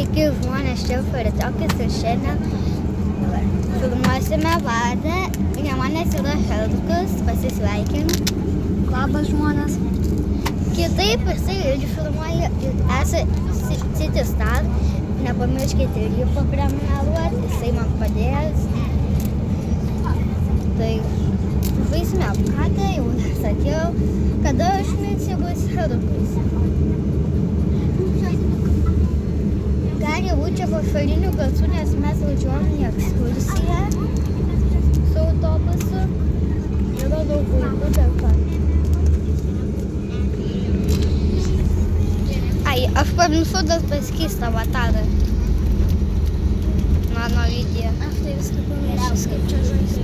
Sveiki žmonės, čia Faritokis ir šiandien filmuosime vadą. Prie manęs yra Heldukas, pasisveikink. Labas žmonės. Kitaip jisai irgi filmuoja, City Star. Nepamirškite ir jį paprenumeruoti, jisai man padės. Tai žaisime apkatę, jau sakiau, kada aš mirsiu bus Heldukas. Gali būti čia pašalinių garsų, nes mes važiuojam į ekskursiją su autobusu. Yra daug vaikų dėl to. Ai, aš pamiršau dar pasakys tavo tadą. Mano video. Aš tai viską pamiršęs, kaip čia žaisti.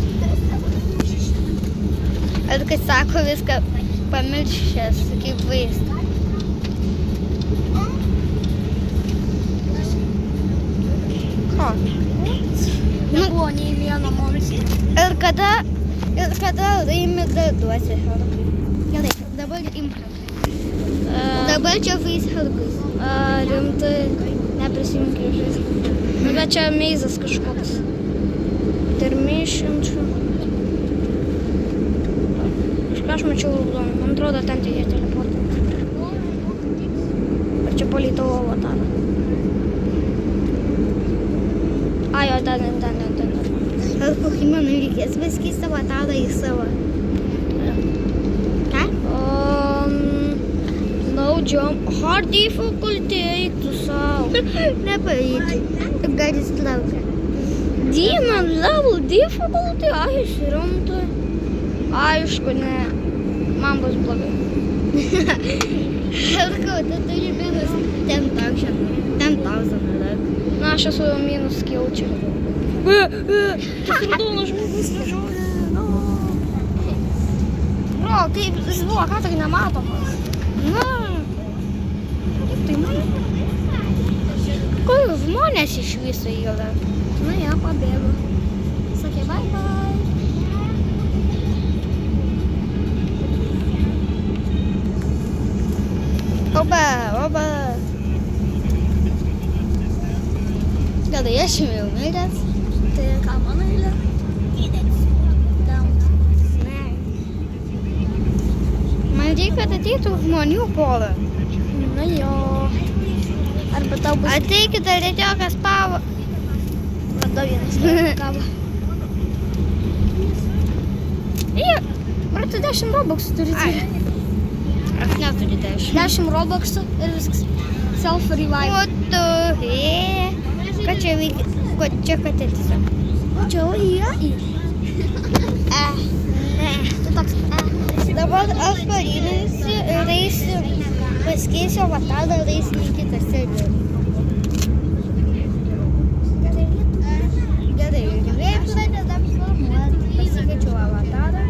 Ir kai sako viską pamiršęs, kaip vaizdą. Nebuvo nei vieno momento. Ir kada laimi dar duosi Heldukai. Gerai, dabar imk. Dabar čia žais Heldukas. Rimtai neprisimink žaisti. Nu, bet čia meizas kažkoks. Termišinčių. Kažką aš mačiau raudoną. Man atrodo, ten tie teleportai. Ar čia palei tavo avatarą? Ai, jo, ten. Ar kokį man reikės paskys savo tadą į savo? Ką? No jump. Hard difficulty, eik tu savo. Nepavyko. Gali slaukia. Demon level difficulty, rimtai. Aišku, ne. Man bus blogai. Heldukai, tu turi minus 10,000. Na, aš esu minus skiaučiu. Tas raudonas žmogus važiuoja. Bro, kaip jis buvo, ką tik nematomas. Na, Kaip tai man? kur žmonės iš viso yra? Na, jie pabėgo. Sakė, bye bye. Oba. Gerai, aš jau miręs. Tai ką, mano eilė? Ne. Man reikia, kad ateitų žmonių porą. Na jo. Arba tau bus... Ateikit, ar retiokas pavo. Vada vienas kava. Ar tu 10 robuxų turi? Ai. Aš neturiu 10. 10 robuxų ir viskas. Self-revive. O tu, ką čia veikia? Ko čia katėtis? Čia oi. Ne. Tu toks. Dabar aš parylinsiu ir eisiu, paskeisiu avatarą ir eisiu į kitą serverį. Gerai, ir pradedam filmuoti. Pasikeičiau avatarą.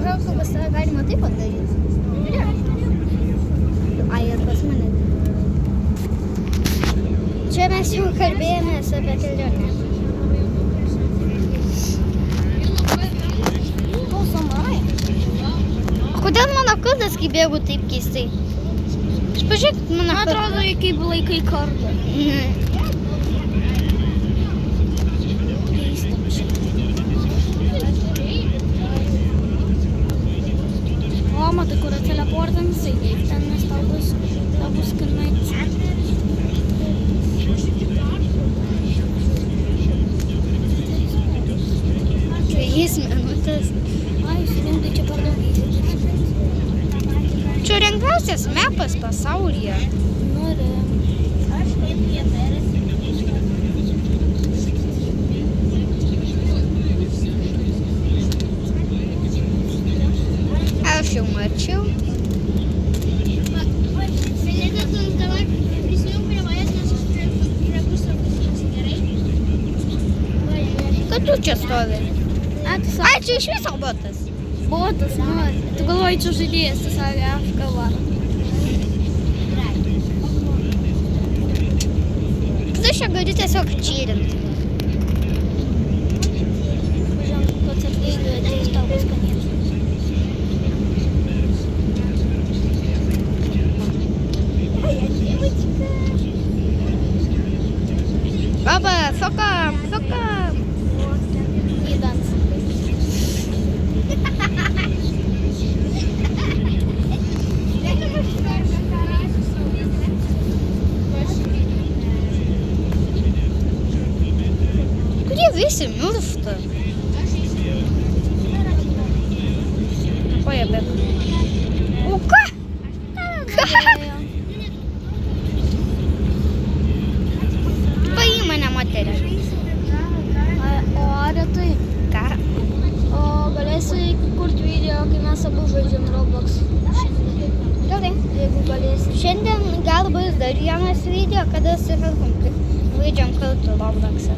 Gal pas tave galima taip padaryti? Ai, ir pas mane. Čia mes jau kalbėjomės apie kelionę. Kodėl mano kardas kaip bėgu taip keistai? Aš pažiūrėk, mano Man atrodo, kaip laikai kartą. O, matai, kur teleportams, eik ten, nes tau bus connect. Trejus minutės. Ai, surinkai čia per daug. Čia lengviausias mepas pasaulyje. Nori. Aš jau mačiau. Kad tu čia stovi? Ai, čia iš viso botas. Botas, nori. Tu galvoji, čia žaidėjas, tu savė apkava. Tu čia gali tiesiog čyrinti. Važiuojam, kad ateis tau bus skanėtų. užsimiršta. Ko jie bėga? O ką? Paima mane moterį. O retai. Ką? O galėsi kurti video, kai mes abu žaidžiam Roblox? Gerai. Jeigu galėsi. Šiandien gal bus dar vienas video, kada su Vilkum žaidžiam kartu Robloxą.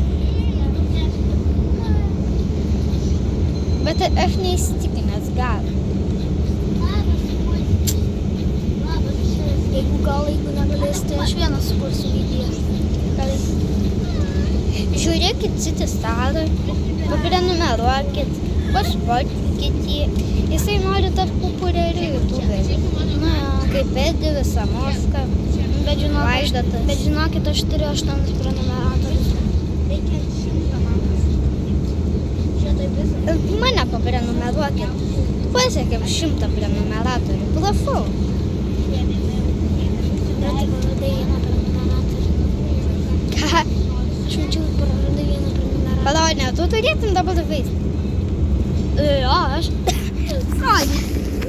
Bet aš neįsitikinęs, gal. Jeigu negalėsi, tai aš vienas sukursiu video. Žiūrėkit City Starą, paprenumeruokit, paspotykit jį. Jisai nori tapti populiariu YouTuberį. Kaip Edivis, Samoska, Vaizdatas. Bet žinokit, aš turiu 8 prenumeratorius. Mane paprenumeruokit. Pasiekėm 100 prenumeratorių. Prašau. Bet tik praradai vieną prenumeratorių. Ką? Aš mačiau, praradai vieną prenumeratorių. Palauk, ne, tu turėtum dabar žaisti. Jo, aš. Ai,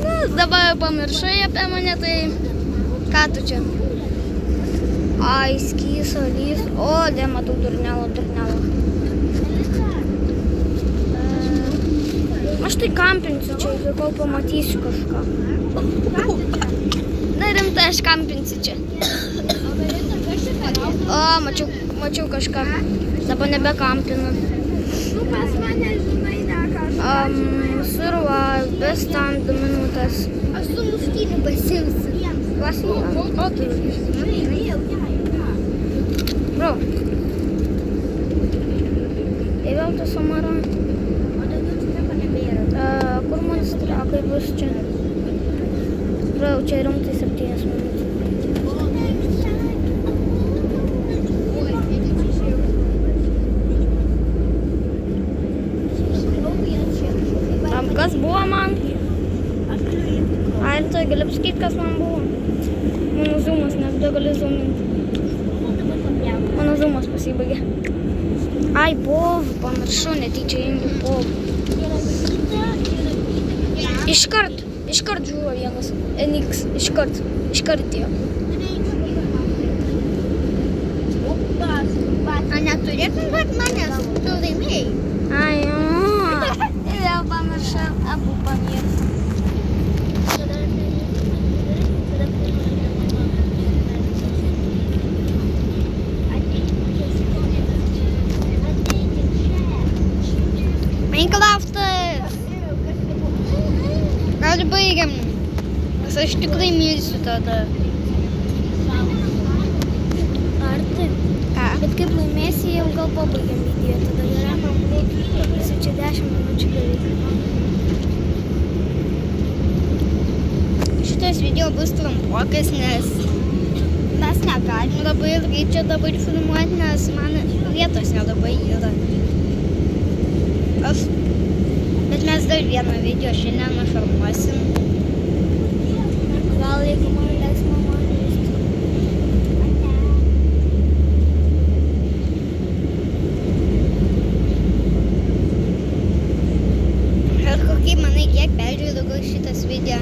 Nu, dabar pamiršai apie mane, tai ką tu čia? Ai, skyso, lys. O, matau durnelą. Aš tai kampinsiu čia, iki kol pamatysiu kažką. Na, rimtai, aš kampinsiu čia. O, mačiau kažką. Dabar nebekampinu. Survive, best time 2 minutės. aš su muštyniu pasimsiu. Klasėje. O, tai. Bro. Tai vėl tas Samara. Kur man strakai bus čia? Bro, čia rimtai 7 minutės. Kas buvo man? Ai, tai gali pasakyti, kas man buvo. Mano zoomas, nebegali zoominti. Mano zoomas pasibaigė. Ai, povų, pamiršau, netyčia įjungiu povų. Iškart žuvo vienas. NX, iškart jo. A neturėtum duoti manęs, tu laimėjai. Ai, jo. Vėl pamiršau, abu pamiršau. Minecraftas! Gal baigiam? Nes aš tikrai mylsiu tada. Ar tai? Ką? Bet kaip laimėsi, jau gal pabaigiam video, tada gerai. Su čia 10 minučių beveik. Šitas video bus trumpokas, nes mes negalim labai ilgai čia dabar filmuoti, nes man vietos nelabai yra. Bet mes dar vieną video šiandien nufilmuosim. Gal jeigu man leis mama leisti. Ir kaip manai, kiek peržiūrų gal šitas video?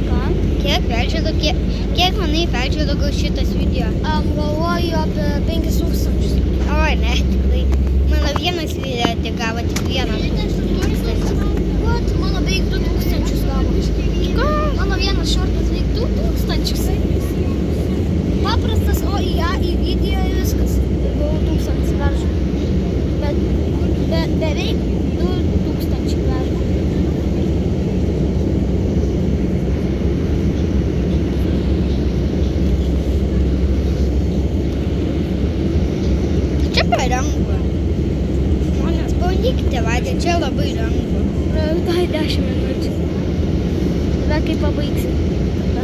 Ką? Kiek manai peržiūrų gal šitas video? Galvoju apie 5000. Oi, ne, tikrai. Mano vienas video tik gavo tik 1 tūkstantį. Vat, mano beveik 2000 gavo. Ką? Mano vienas šortas beveik 2000. Paprastas, o į video ir viskas. Gavau 1000 peržiūrų. Bet beveik 2000 peržiūrų. Čia palengva. Žmonės, pabandykite vadę, čia labai lengva. Dai 10 minučių. Tada kai pabaigsi. Tada.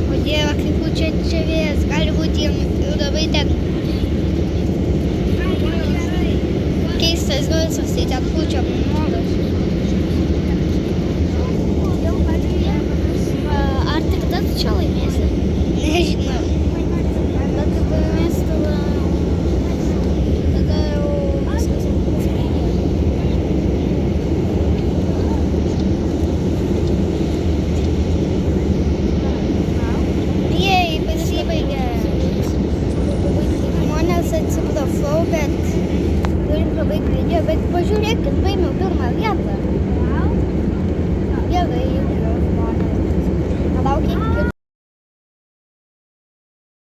O Dieve, kaip čia vėjas, gali būti ir labai ten Čia